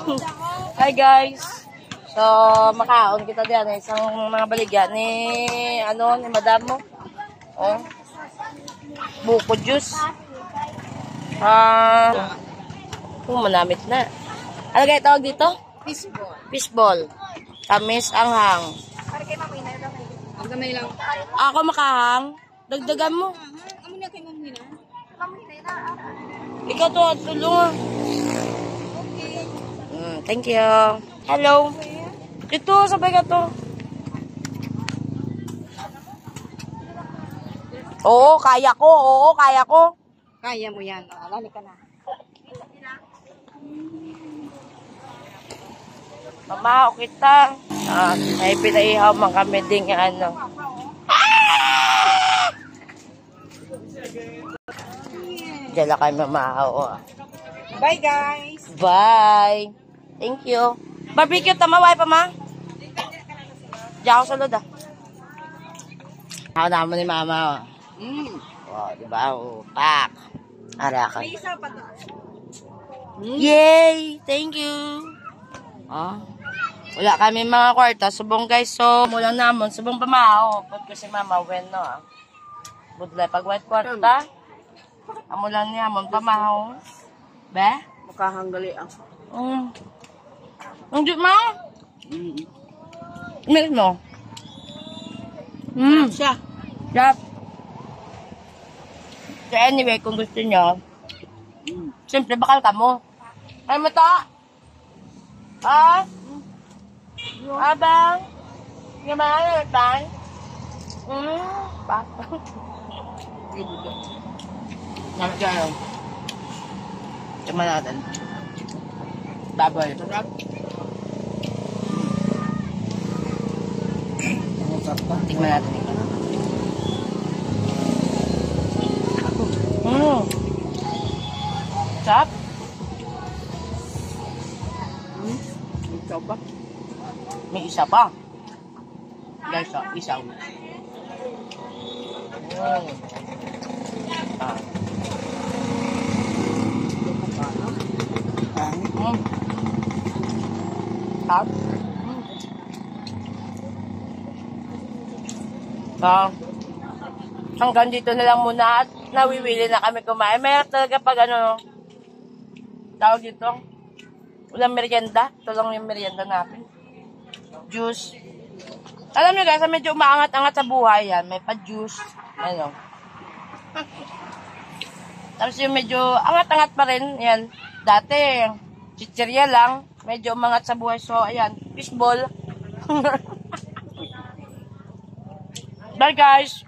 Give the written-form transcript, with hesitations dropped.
Hi guys. So, makaon kita diyan isang mga baligyan ni ni madam mo. Oh. Buko juice. Manamit na. Ano kaya tawag dito? Fishball. Fishball. Tamis anghang. Para kay mamina daw. Ang gamay lang. Ako makahang. Dagdagan mo. Amo na kay mamina. Mamina na. Ikaw to, tulungan. Okay. Thank you. Hello. Ito, sabay ka to. Oo, kaya ko. Oo, kaya ko. Kaya mo yan. Lali ka na. Mamahaw kita. Ay pinaihaw man kami ding ano. Diyan lang kayo mamahaw. Bye guys. Bye. Thank you. Barbecue tamaway pa ma? Diyan ako sa loda. Ako naman ni mama. Oh, diba? Oh, pak. Ara ka. May isa pa to. Yay! Thank you. Wala kami mga kwarta. Subong guys. So, mulang namon. Subong pamao. Put ko si mama. When no. Budlay pag white kwarta. Amo lang niya. Mon pamao. Be? Makahanggali ang. Ang jut mo? Milk mo? Siya. Yap. So anyway, kung gusto nyo, siyempre bakal ka mo. Ay mo to? Abang? Gimana naman? Bak. Namin kayo. Cuma natin. Baboy. Tingnan natin ito. Sarap. Ikaw ba? May isa pa. Guys, isaw. Sarap. Hanggang dito na lang muna at nawiwili na kami kumain. Mayroon talaga pag tawag dito, walang merienda. Ito lang yung merienda natin. Juice. Alam nyo guys, medyo umaangat-angat sa buhay yan. May pa-juice. Ano. Tapos yung medyo angat-angat pa rin. Yan. Dati, chichirya lang. Medyo umangat sa buhay. So, ayan. Fishball. Bye guys.